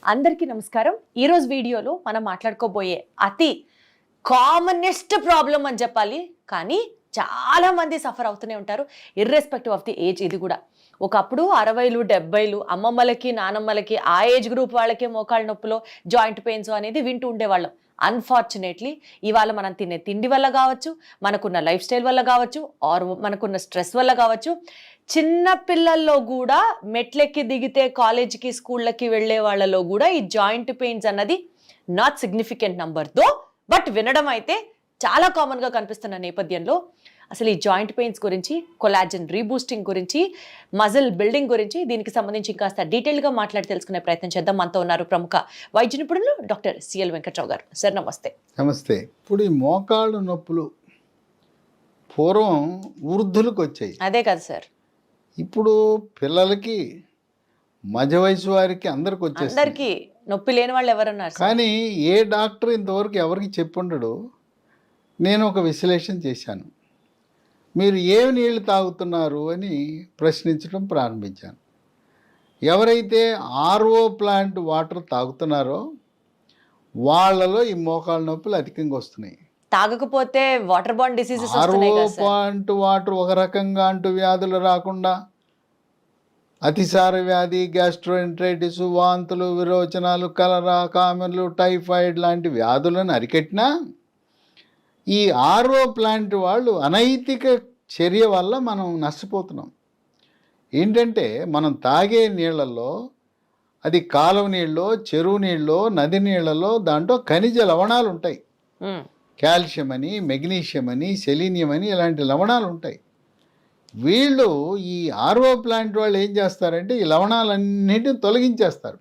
అందరికీ నమస్కారం. ఈరోజు వీడియోలో మనం మాట్లాడుకోబోయే అతి కామనెస్ట్ ప్రాబ్లం అని చెప్పాలి, కానీ చాలా మంది సఫర్ అవుతూనే ఉంటారు ఇర్రెస్పెక్టివ్ ఆఫ్ ది ఏజ్. ఇది కూడా ఒకప్పుడు 60లు 70లు అమ్మమ్మలకి నానమ్మలకి ఆ ఏజ్ గ్రూప్ వాళ్ళకే మోకాళ్ళ నొప్పులో జాయింట్ పెయిన్స్ అనేది వింటూ ఉండేవాళ్ళం. అన్ఫార్చునేట్లీ ఇవాళ మనం తినే తిండి వల్ల కావచ్చు, మనకున్న లైఫ్ స్టైల్ వల్ల కావచ్చు, ఆర్ మనకున్న స్ట్రెస్ వల్ల కావచ్చు, చిన్న పిల్లల్లో కూడా మెట్లెక్కి దిగితే కాలేజీకి స్కూళ్ళకి వెళ్ళే వాళ్ళలో కూడా ఈ జాయింట్ పెయిన్స్ అన్నది నాట్ సిగ్నిఫికెంట్ నంబర్తో బట్ వినడం అయితే చాలా కామన్గా కనిపిస్తున్న నేపథ్యంలో అసలు ఈ జాయింట్ పెయిన్స్ గురించి, కొలాజన్ రీబూస్టింగ్ గురించి, మజిల్ బిల్డింగ్ గురించి, దీనికి సంబంధించి ఇంకాస్త డీటెయిల్గా మాట్లాడి తెలుసుకునే ప్రయత్నం చేద్దాం. మనతో ఉన్నారు ప్రముఖ వైద్య నిపుణులు డాక్టర్ సిఎల్ వెంకట్రావు గారు. సార్ నమస్తే. నమస్తే. ఇప్పుడు ఈ మోకాళ్ళు నొప్పులు పూర్వం వృద్ధులకు వచ్చాయి, అదే కదా సార్. ఇప్పుడు పిల్లలకి, మధ్య వయసు వారికి అందరికి వచ్చేసి, అందరికి నొప్పి లేని వాళ్ళు ఎవరున్నారు? కానీ ఏ డాక్టర్ ఇంతవరకు ఎవరికి చెప్పుండడు. నేను ఒక విశ్లేషణ చేశాను. మీరు ఏ నీళ్లు తాగుతున్నారు అని ప్రశ్నించడం ప్రారంభించాను. ఎవరైతే ఆర్ఓ ప్లాంట్ వాటర్ తాగుతున్నారో వాళ్ళలో ఈ మోకాళ్ళ నొప్పులు అధికంగా వస్తున్నాయి. తాగకపోతే water bond diseases RO plant water ఒక రకంగా అంటూ వ్యాధులు రాకుండా అతిసార వ్యాధి, గ్యాస్ట్రోఎంట్రైటిస్, వాంతులు, విరోచనాలు, కలరా, కామెర్లు, టైఫాయిడ్ లాంటి వ్యాధులను అరికట్టినా ఈ ఆర్ఓ ప్లాంట్ వాళ్ళు అనైతిక చర్య వల్ల మనం నష్టపోతున్నాం. ఏంటంటే మనం తాగే నీళ్ళల్లో, అది కాలువ నీళ్ళలో, చెరువు నీళ్ళలో, నది నీళ్ళలో దాంట్లో ఖనిజ లవణాలు ఉంటాయి. కాల్షియం అని, మెగ్నీషియం అని, సెలీనియం అని ఇలాంటి లవణాలు ఉంటాయి. వీళ్ళు ఈ ఆర్ఓ ప్లాంట్ వాళ్ళు ఏం చేస్తారంటే ఈ లవణాలన్నిటిని తొలగించేస్తారు.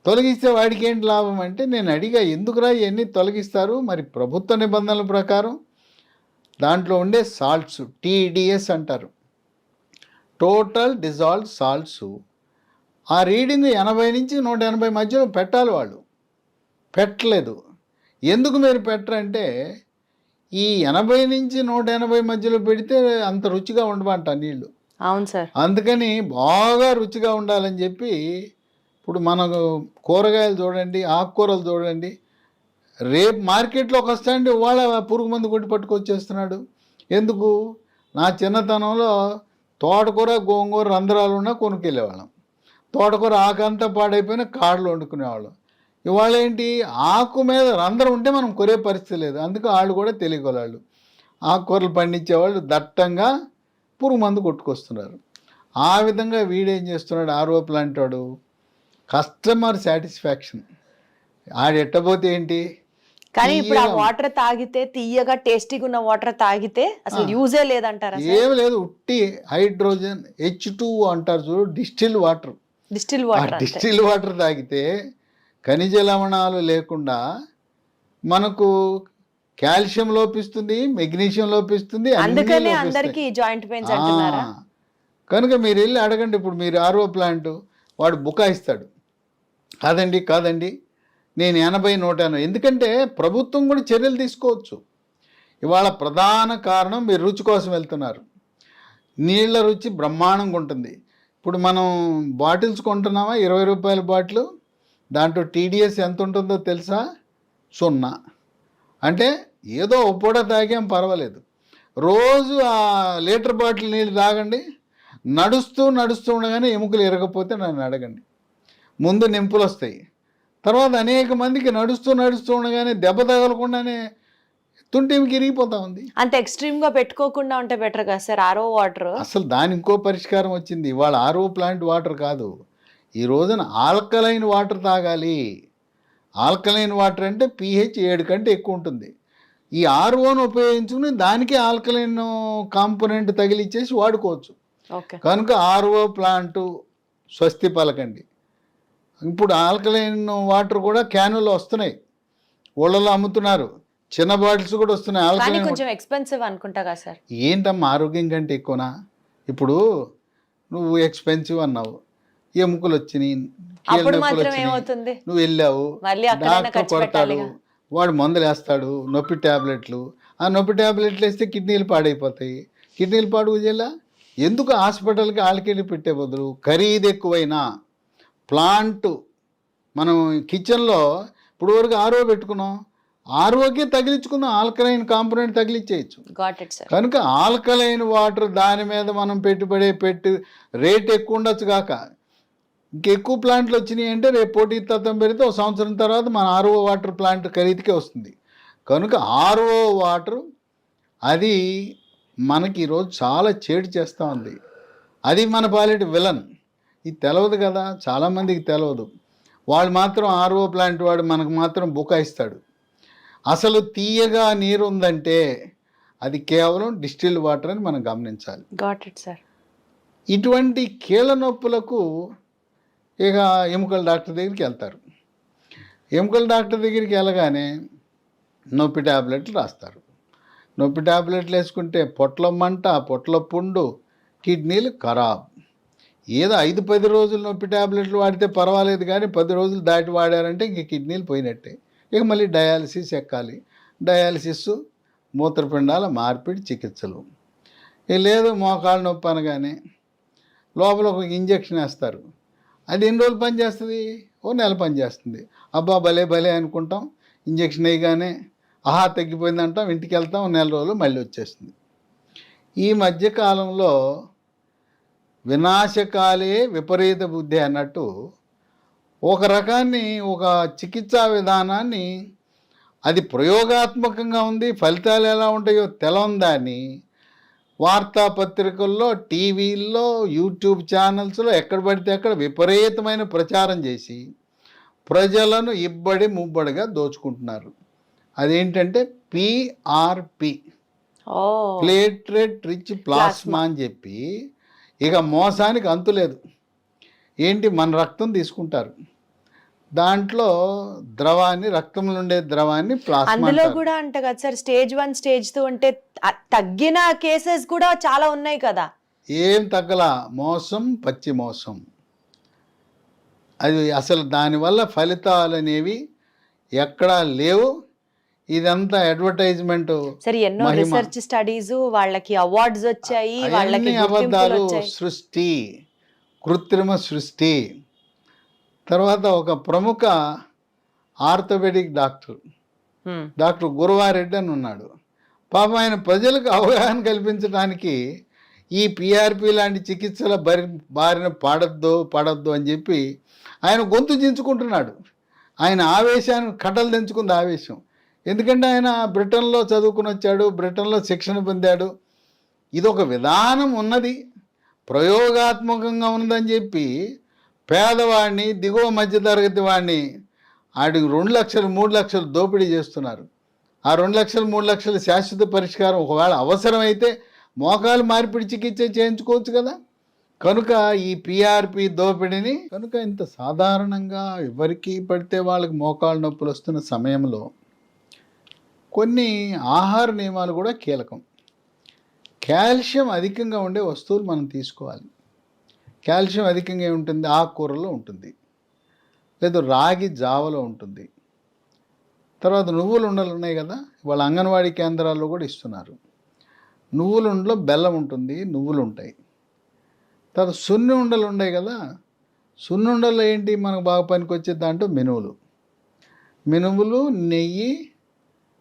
తొలగిస్తే వాడికి ఏంటి లాభం అంటే, నేను అడిగా ఎందుకురా ఇవన్నీ తొలగిస్తారు? మరి ప్రభుత్వ నిబంధనల ప్రకారం దాంట్లో ఉండే సాల్ట్స్, టీడీఎస్ అంటారు, టోటల్ డిజాల్వ్ సాల్ట్స్, ఆ రీడింగ్ 80 నుంచి 180 మధ్యలో పెట్టాలి. వాళ్ళు పెట్టలేదు. ఎందుకు మీరు పెట్టరంటే, ఈ 80 నుంచి 180 మధ్యలో పెడితే అంత రుచిగా ఉండమంట నీళ్ళు. అవును సార్. అందుకని బాగా రుచిగా ఉండాలని చెప్పి ఇప్పుడు మనకు కూరగాయలు చూడండి, ఆకుకూరలు చూడండి, రేపు మార్కెట్లోకి వస్తాండి వాళ్ళ పురుగు మందు కొట్టి పట్టుకొచ్చేస్తున్నాడు. ఎందుకు? నా చిన్నతనంలో తోటకూర, గోంగూర రంధ్రాలు ఉన్నా కొనుక్కెళ్ళేవాళ్ళం. తోటకూర ఆకంతా పాడైపోయినా కాడలు వండుకునేవాళ్ళం. ఇవాళ ఏంటి, ఆకు మీద రంధ్రం ఉంటే మనం కొరే పరిస్థితి లేదు. అందుకు వాళ్ళు కూడా తెలియగలవాళ్ళు. ఆకుకూరలు పండించేవాళ్ళు దట్టంగా పురుగు మందు కొట్టుకొస్తున్నారు. ఆ విధంగా వీడేం చేస్తున్నాడు, ఆర్ఓ ప్లాంట్ వాడు, కస్టమర్ సాటిస్ఫాక్షన్ ఆడెట్టబోతే ఏంటి. కానీ ఇప్పుడు ఆ వాటర్ తాగితే, తీయగా టేస్టీగా ఉన్న వాటర్ తాగితే అసలు యూజే లేదంటారా? ఏం లేదు, ఉట్టి హైడ్రోజన్ H2 అంటారు చూడు, డిస్టిల్ వాటర్. డిస్టిల్ వాటర్ తాగితే ఖనిజ లవణాలు లేకుండా మనకు కాల్షియం లోపిస్తుంది, మెగ్నీషియం లోపిస్తుంది, అందుకనే అందరికీ జాయింట్ పెయిన్స్ అంటున్నారా? కనుక మీరు వెళ్ళి అడగండి. ఇప్పుడు మీరు ఆర్ఓ ప్లాంట్ వాడు బుకాయిస్తాడు, కాదండి నేను 80, 180. ఎందుకంటే ప్రభుత్వం కూడా చర్యలు తీసుకోవచ్చు. ఇవాళ ప్రధాన కారణం మీరు రుచి కోసం వెళ్తున్నారు. నీళ్ళ రుచి బ్రహ్మాండంగా ఉంటుంది. ఇప్పుడు మనం బాటిల్స్ కొంటున్నామా, 20 రూపాయల బాటిల్, దాంట్లో టీడీఎస్ ఎంత ఉంటుందో తెలుసా? 0. అంటే ఏదో ఒక పూట తాగేం పర్వాలేదు. రోజు ఆ లీటర్ బాటిల్ నీళ్ళు తాగండి. నడుస్తూ ఉండగానే ఎముకలు ఇరగపోతే నన్ను అడగండి. ముందు నింపులు వస్తాయి, తర్వాత అనేక మందికి నడుస్తూ ఉండగానే దెబ్బ తగలకుండానే తుంటికి ఇరిగిపోతా ఉంది. అంత ఎక్స్ట్రీమ్గా పెట్టుకోకుండా ఉంటే బెటర్ కదా సార్ ఆర్ఓ వాటర్. అసలు దాని ఇంకో పరిష్కారం వచ్చింది. ఇవాళ ఆర్ఓ ప్లాంట్ వాటర్ కాదు, ఈ రోజున ఆల్కలైన్ వాటర్ తాగాలి. ఆల్కలైన్ వాటర్ అంటే pH 7 కంటే ఎక్కువ ఉంటుంది. ఈ ఆర్ఓను ఉపయోగించుకుని దానికి ఆల్కలైన్ కాంపోనెంట్ తగిలిచ్చేసి వాడుకోవచ్చు. కనుక ఆర్ఓ ప్లాంట్ స్వస్తి పలకండి. ఇప్పుడు ఆల్కలైన్ వాటర్ కూడా క్యానులు వస్తున్నాయి, ఊళ్ళలో అమ్ముతున్నారు. చిన్న బాటిల్స్ కూడా వస్తున్నాయి. ఆల్కలైన్ కొంచెం ఎక్స్పెన్సివ్ అనుకుంటా కదా సార్. ఏంటమ్మా ఆరోగ్యం కంటే ఎక్కువనా? ఇప్పుడు నువ్వు ఎక్స్పెన్సివ్ అన్నావు, ఎముకలు వచ్చినాయి, నువ్వు వెళ్ళావు, డాక్టర్ కొడతాడు, వాడు మందులు వేస్తాడు, నొప్పి ట్యాబ్లెట్లు. ఆ నొప్పి ట్యాబ్లెట్లు వేస్తే కిడ్నీలు పాడైపోతాయి. కిడ్నీలు పాడు చేయాల. ఎందుకు హాస్పిటల్కి ఆళ్ళకెళ్ళి పెట్టే బదులు ఖరీదు ఎక్కువైనా ప్లాంట్ మనం కిచెన్లో ఇప్పుడు వరకు ఆర్ఓ పెట్టుకున్నాం, ఆర్ఓకే తగిలించుకుందాం, ఆల్కలైన్ కాంపోనెంట్ తగిలించేయచ్చు. Got it sir. కనుక ఆల్కలైన్ వాటర్ దాని మీద మనం పెట్టి రేట్ ఎక్కువ ఉండొచ్చు కాక ఇంకెక్కువ ప్లాంట్లు వచ్చినాయి అంటే రేపు పోటీ తత్వం పెడితే ఒక సంవత్సరం తర్వాత మన ఆర్ఓ వాటర్ ప్లాంట్ ఖరీదుకే వస్తుంది. కనుక ఆర్ఓ వాటర్ అది మనకి ఈరోజు చాలా చేటు చేస్తూ ఉంది. అది మన పాలిటి విలన్. ఇది తెలవదు కదా, చాలామందికి తెలవదు. వాళ్ళు మాత్రం ఆర్ఓ ప్లాంట్ వాడు మనకు మాత్రం బుకాయిస్తాడు. అసలు తీయగా నీరు ఉందంటే అది కేవలం డిస్టిల్డ్ వాటర్ అని మనం గమనించాలి. Got it sir. ఇటువంటి కీళ్ళ నొప్పులకు ఇక ఎముకల డాక్టర్ దగ్గరికి వెళ్తారు. ఎముకల డాక్టర్ దగ్గరికి వెళ్ళగానే నొప్పి ట్యాబ్లెట్లు రాస్తారు. నొప్పి ట్యాబ్లెట్లు వేసుకుంటే పొట్ల మంట, పొట్ల పుండు, కిడ్నీలు ఖరాబ్. ఏదో 5-10 రోజులు నొప్పి ట్యాబ్లెట్లు వాడితే పర్వాలేదు, కానీ 10 రోజులు దాటి వాడారంటే ఇంక కిడ్నీలు పోయినట్టే. ఇక మళ్ళీ డయాలసిస్ ఎక్కాలి. డయాలసిస్, మూత్రపిండాల మార్పిడి చికిత్సలు. ఇక లేదు మోకాళ్ళ నొప్పి అనగానే లోపల ఒక ఇంజక్షన్ వేస్తారు. అది ఎన్ని రోజులు పనిచేస్తుంది? ఓ నెల పనిచేస్తుంది. అబ్బా భలే భలే అనుకుంటాం. ఇంజక్షన్ వేయగానే ఆహా తగ్గిపోయింది అంటాం, ఇంటికి వెళ్తాం, నెల రోజులు మళ్ళీ వచ్చేస్తుంది. ఈ మధ్యకాలంలో వినాశకాలే విపరీత బుద్ధి అన్నట్టు ఒక రకాన్ని, ఒక చికిత్సా విధానాన్ని, అది ప్రయోగాత్మకంగా ఉంది, ఫలితాలు ఎలా ఉంటాయో తెలవందాన్ని వార్తాపత్రికల్లో, టీవీల్లో, యూట్యూబ్ ఛానల్స్లో ఎక్కడ పడితే అక్కడ విపరీతమైన ప్రచారం చేసి ప్రజలను ఇబ్బడి ముబ్బడిగా దోచుకుంటున్నారు. అదేంటంటే పిఆర్పి, ప్లేట్లెట్ రిచ్ ప్లాస్మా అని చెప్పి ఇక మోసానికి అంతులేదు. ఏంటి, మన రక్తం తీసుకుంటారు, దాంట్లో ద్రవాన్ని, రక్తంలో ఉండే ద్రవాన్ని ప్లాస్మా. అందులో కూడా అంట కదా సార్, స్టేజ్ 1 స్టేజ్ 2 అంటే తగ్గిన కేసెస్ కూడా చాలా ఉన్నాయి కదా. ఏం తగ్గలా, మోసం, పచ్చి మోసం. అది అసలు దానివల్ల ఫలితాలు అనేవి ఎక్కడా లేవు. ఇదంతా అడ్వర్టైజ్మెంట్. సరే, ఎన్నో రీసెర్చ్ స్టడీస్, వాళ్ళకి అవార్డ్స్ వచ్చాయి, వాళ్ళకి అబద్ధాలు, సృష్టి, కృత్రిమ సృష్టి. తర్వాత ఒక ప్రముఖ ఆర్థోపెడిక్ డాక్టర్ గురువారెడ్డి అని ఉన్నాడు. పాపం ఆయన ప్రజలకు అవగాహన కల్పించడానికి ఈ పిఆర్పి లాంటి చికిత్సల బారిన పడద్దు అని చెప్పి ఆయన గొంతు దించుకుంటున్నాడు. ఆయన ఆవేశాన్ని కట్టలు దించుకుంది ఆవేశం. ఎందుకంటే ఆయన బ్రిటన్లో చదువుకుని వచ్చాడు, బ్రిటన్లో శిక్షణ పొందాడు. ఇదొక విధానం ఉన్నది, ప్రయోగాత్మకంగా ఉన్నదని చెప్పి పేదవాడిని, దిగువ మధ్యతరగతి వాడిని ఆడికి 2 లక్షలు 3 లక్షలు దోపిడీ చేస్తున్నారు. ఆ 2 లక్షలు 3 లక్షల శాశ్వత పరిష్కారం ఒకవేళ అవసరమైతే మోకాలు మార్పిడి చికిత్స చేయించుకోవచ్చు కదా. కనుక ఈ పిఆర్పి దోపిడీని, కనుక ఇంత సాధారణంగా ఎవరికి పడితే వాళ్ళకి మోకాళ్ళ నొప్పులు వస్తున్న సమయంలో కొన్ని ఆహార నియమాలు కూడా కీలకం. కాల్షియం అధికంగా ఉండే వస్తువులు మనం తీసుకోవాలి. కాల్షియం అధికంగా ఉంటుంది, ఆకుకూరలో ఉంటుంది, లేదు రాగి జావలో ఉంటుంది. తర్వాత నువ్వుల ఉండలు ఉన్నాయి కదా, వాళ్ళ అంగన్వాడీ కేంద్రాల్లో కూడా ఇస్తున్నారు. నువ్వుల ఉండలో బెల్లం ఉంటుంది, నువ్వులు ఉంటాయి. తర్వాత సున్ని ఉండలు ఉన్నాయి కదా, సున్ని ఉండల్లో ఏంటి మనకు బాగా పనికి వచ్చే దాంట్లో మినుములు, నెయ్యి,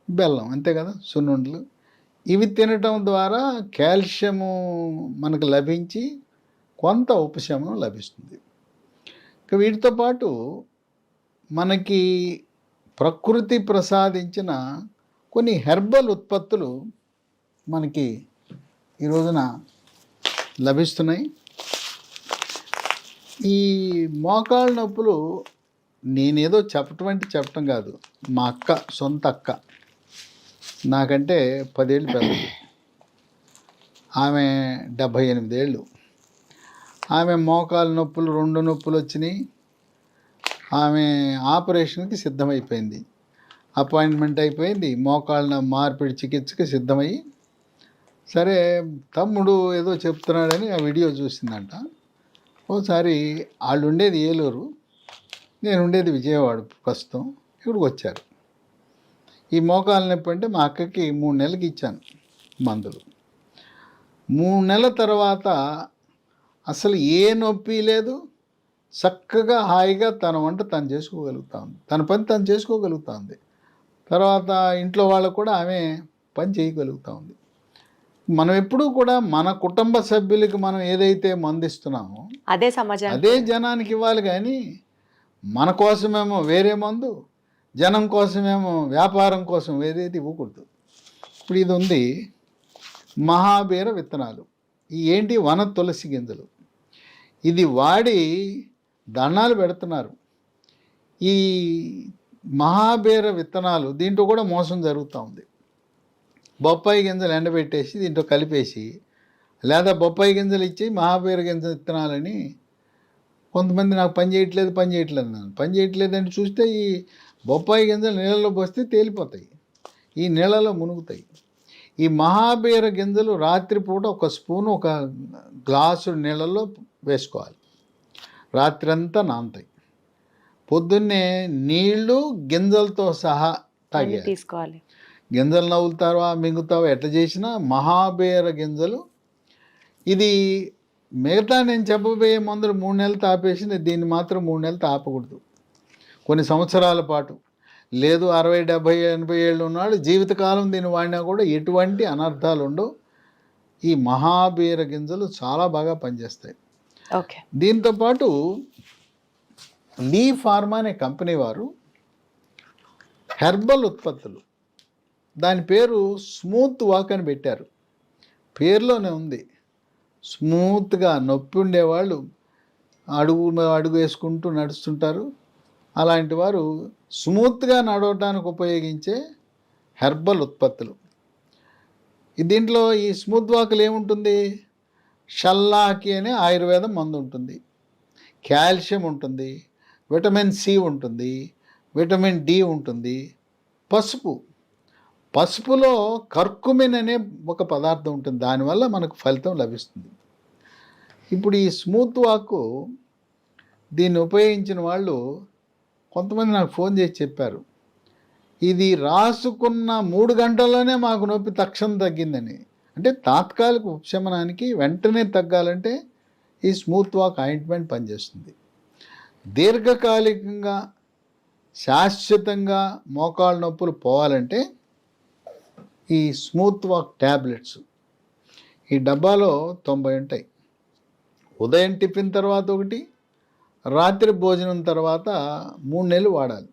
బెల్లం, అంతే కదా సున్నుండలు. ఇవి తినటం ద్వారా కాల్షియము మనకు లభించి కొంత ఉపశమనం లభిస్తుంది. ఇక వీటితో పాటు మనకి ప్రకృతి ప్రసాదించిన కొన్ని హెర్బల్ ఉత్పత్తులు మనకి ఈ రోజున లభిస్తున్నాయి. ఈ మోకాళ్ళ నొప్పులు నేనేదో చెప్పటం కాదు, మా సొంత అక్క, నాకంటే 10 ఏళ్ళు పెద్దది, ఆమె 78 ఏళ్ళు. ఆమె మోకాలు నొప్పులు 2 నొప్పులు వచ్చినాయి. ఆమె ఆపరేషన్కి సిద్ధమైపోయింది, అపాయింట్మెంట్ అయిపోయింది, మోకాళ్ళ మార్పిడి చికిత్సకి సిద్ధమయ్యి. సరే తమ్ముడు ఏదో చెప్తున్నాడని ఆ వీడియో చూసిందంట. ఓసారి వాళ్ళు ఉండేది ఏలూరు, నేను ఉండేది విజయవాడ, ప్రస్తుతం ఇక్కడికి వచ్చారు. ఈ మోకాలు నొప్పి అంటే మా అక్కకి 3 నెలలకి ఇచ్చాను మందులు. 3 నెలల తర్వాత అసలు ఏ నొప్పి లేదు, చక్కగా హాయిగా తన వంట తను చేసుకోగలుగుతా ఉంది, తన పని తను చేసుకోగలుగుతా ఉంది. తర్వాత ఇంట్లో వాళ్ళకు కూడా ఆమె పని చేయగలుగుతా ఉంది. మనం ఎప్పుడూ కూడా మన కుటుంబ సభ్యులకి మనం ఏదైతే మందిస్తున్నామో అదే సమాజం అదే జనానికి ఇవ్వాలి, కానీ మన కోసమేమో వేరే మందు, జనం కోసమేమో వ్యాపారం కోసం ఏదైతే ఇవ్వకూడదు. ఇప్పుడు ఇది ఉంది మహాబీర విత్తనాలు, ఈ ఏంటి వన తులసి గింజలు. ఇది వాడి దండాలు పెడుతున్నారు. ఈ మహాబీర విత్తనాలు దీంట్లో కూడా మోసం జరుగుతూ ఉంది. బొప్పాయి గింజలు ఎండబెట్టేసి దీంట్లో కలిపేసి, లేదా బొప్పాయి గింజలు ఇచ్చి మహాబీర గింజ విత్తనాలని కొంతమంది నాకు పని చేయట్లేదు అన్నాను. పని చేయట్లేదని చూస్తే ఈ బొప్పాయి గింజలు నీళ్ళలో పోస్తే తేలిపోతాయి, ఈ నీళ్ళలో మునుగుతాయి. ఈ మహాబీర గింజలు రాత్రిపూట ఒక స్పూను ఒక గ్లాసు నీళ్ళలో వేసుకోవాలి, రాత్రంతా నానతాయి. పొద్దున్నే నీళ్లు గింజలతో సహా తాగేయాలి. తీసుకోవాలి. గింజలు నవ్వులుతావా మింగుతావా ఎట్లా చేసినా మహాబీర గింజలు. ఇది మిగతా నేను చెప్పబోయే మందులు 3 నెలలు తాపేసి దీన్ని మాత్రం 3 నెలలు తాపకూడదు, కొన్ని సంవత్సరాల పాటు. లేదు 60, 70, 80 ఏళ్ళు ఉన్నాడు జీవితకాలం దీన్ని వాడినా కూడా ఎటువంటి అనర్థాలు ఉండవు. ఈ మహాబీర గింజలు చాలా బాగా పనిచేస్తాయి. ఓకే. దీంతోపాటు లీ ఫార్మా అనే కంపెనీ వారు హెర్బల్ ఉత్పత్తులు, దాని పేరు స్మూత్ వాక్ అని పెట్టారు. పేరులోనే ఉంది, స్మూత్గా నొప్పి ఉండేవాళ్ళు అడుగు వేసుకుంటూ నడుస్తుంటారు, అలాంటి వారు స్మూత్గా నడవడానికి ఉపయోగించే హెర్బల్ ఉత్పత్తులు. దీంట్లో ఈ స్మూత్ వాకులు ఏముంటుంది, షల్లాకి అనే ఆయుర్వేదం మందు ఉంటుంది, కాల్షియం ఉంటుంది, విటమిన్ సి ఉంటుంది, విటమిన్ డి ఉంటుంది, పసుపులో కర్కుమిన్ అనే ఒక పదార్థం ఉంటుంది, దానివల్ల మనకు ఫలితం లభిస్తుంది. ఇప్పుడు ఈ స్మూత్ వాకు దీన్ని ఉపయోగించిన వాళ్ళు కొంతమంది నాకు ఫోన్ చేసి చెప్పారు, ఇది రాసుకున్న 3 గంటల్లోనే మాకు నొప్పి తక్షణం తగ్గిందని. అంటే తాత్కాలిక ఉపశమనానికి వెంటనే తగ్గాలంటే ఈ స్మూత్ వాక్ ఆయింట్మెంట్ పనిచేస్తుంది. దీర్ఘకాలికంగా శాశ్వతంగా మోకాళ్ళ నొప్పులు పోవాలంటే ఈ స్మూత్ వాక్ ట్యాబ్లెట్స్, ఈ డబ్బాలో 90 ఉంటాయి. ఉదయం టిఫిన్ తర్వాత ఒకటి, రాత్రి భోజనం తర్వాత 3 నెలలు వాడాలి.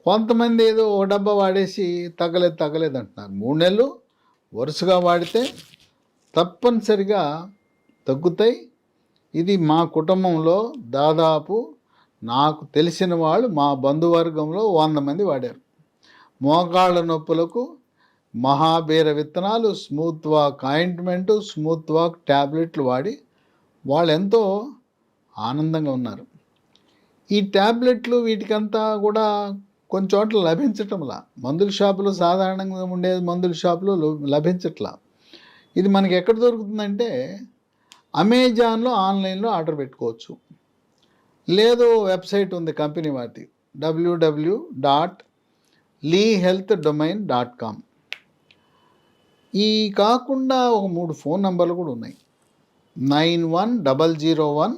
కొంతమంది ఏదో ఒక డబ్బా వాడేసి తగ్గలేదు అంటున్నారు. 3 నెలలు వరుసగా వాడితే తప్పనిసరిగా తగ్గుతాయి. ఇది మా కుటుంబంలో దాదాపు నాకు తెలిసిన వాళ్ళు మా బంధువర్గంలో 100 మంది వాడారు. మోకాళ్ళ నొప్పులకు మహాబీర విత్తనాలు, smooth walk ointment, smooth walk ట్యాబ్లెట్లు వాడి వాళ్ళు ఎంతో ఆనందంగా ఉన్నారు. ఈ ట్యాబ్లెట్లు వీటికంతా కూడా కొన్ని చోట్ల లభించటంలా, మందుల షాపులో సాధారణంగా ఉండే మందుల షాపులో లభించట్లా. ఇది మనకి ఎక్కడ దొరుకుతుందంటే అమెజాన్లో ఆన్లైన్లో ఆర్డర్ పెట్టుకోవచ్చు, లేదు వెబ్సైట్ ఉంది కంపెనీ వాటి www.leehealthdomain.com. ఈ కాకుండా ఒక 3 ఫోన్ నంబర్లు కూడా ఉన్నాయి, 9100107481,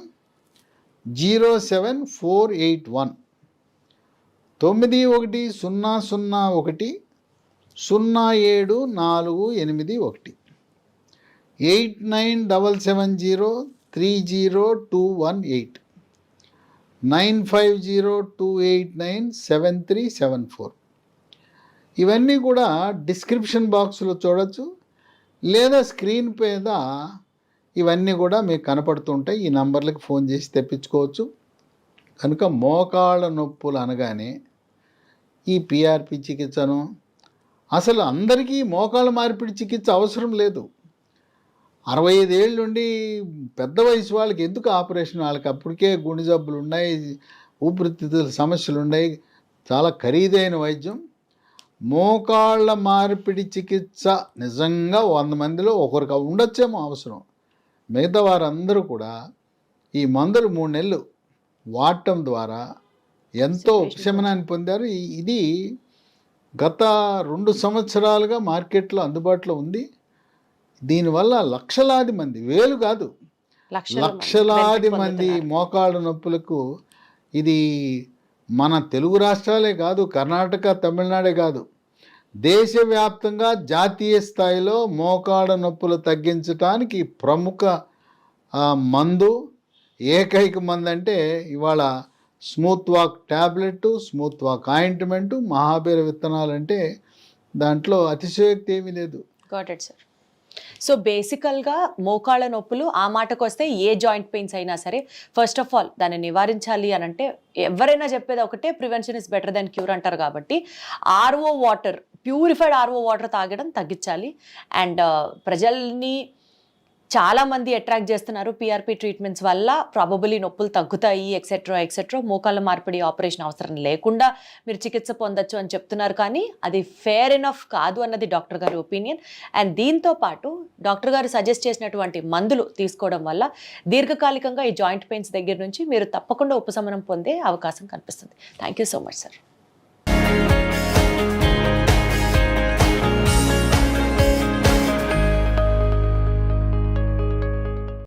9100107481, 8977030218, 9502897374. ఇవన్నీ కూడా డిస్క్రిప్షన్ బాక్స్లో చూడొచ్చు, లేదా స్క్రీన్ మీద ఇవన్నీ కూడా మీకు కనపడుతుంటాయి. ఈ నంబర్లకు ఫోన్ చేసి తెప్పించుకోవచ్చు. కనుక మోకాళ్ళ నొప్పులు అనగానే ఈ పిఆర్పి చికిత్సను, అసలు అందరికీ మోకాళ్ళ మార్పిడి చికిత్స అవసరం లేదు. 65 ఏళ్ళ నుండి పెద్ద వయసు వాళ్ళకి ఎందుకు ఆపరేషన్, వాళ్ళకి అప్పటికే గుండె జబ్బులు ఉన్నాయి, ఊపిరితిత్తుల సమస్యలు ఉన్నాయి, చాలా ఖరీదైన వైద్యం. మోకాళ్ళ మార్పిడి చికిత్స నిజంగా 100 మందిలో ఒకరికి ఉండొచ్చేమో అవసరం. మిగతా వారందరూ కూడా ఈ మందులు 3 నెలలు వాడటం ద్వారా ఎంతో ఉపశమనాన్ని పొందారు. ఇది గత 2 సంవత్సరాలుగా మార్కెట్లో అందుబాటులో ఉంది. దీనివల్ల లక్షలాది మంది, వేలు కాదు, లక్షలాది మంది పొందుతున్నారు. మోకాళ్ళ నొప్పులకు ఇది మన తెలుగు రాష్ట్రాలే కాదు, కర్ణాటక, తమిళనాడే కాదు, దేశవ్యాప్తంగా జాతీయ స్థాయిలో మోకాళ్ళ నొప్పులు తగ్గించడానికి ప్రముఖ మందు, ఏకైక మందు అంటే ఇవాళ smooth walk tablet, smooth walk ointment, మహాబీర విత్తనాలు అంటే దాంట్లో అతిశయోక్తి ఏమీ లేదు. Got it sir. సో బేసికల్గా మోకాళ్ళ నొప్పులు ఆ మాటకు వస్తే ఏ జాయింట్ పెయిన్స్ అయినా సరే ఫస్ట్ ఆఫ్ ఆల్ దాన్ని నివారించాలి అని అంటే ఎవరైనా చెప్పేది ఒకటే, prevention is better than cure అంటారు. కాబట్టి RO water, purified RO water తాగడం తగ్గించాలి. అండ్ ప్రజల్ని చాలామంది అట్రాక్ట్ చేస్తున్నారు పిఆర్పి ట్రీట్మెంట్స్ వల్ల, ప్రాబబులీ నొప్పులు తగ్గుతాయి ఎక్సెట్రా ఎక్సెట్రా, మోకాళ్ళ మార్పిడి ఆపరేషన్ అవసరం లేకుండా మీరు చికిత్స పొందొచ్చు అని చెప్తున్నారు. కానీ అది ఫేర్ ఎనఫ్ కాదు అన్నది డాక్టర్ గారి ఒపీనియన్. అండ్ దీంతో పాటు డాక్టర్ గారు సజెస్ట్ చేసినటువంటి మందులు తీసుకోవడం వల్ల దీర్ఘకాలికంగా ఈ జాయింట్ పెయిన్స్ దగ్గర నుంచి మీరు తప్పకుండా ఉపశమనం పొందే అవకాశం కనిపిస్తుంది. Thank you so much sir.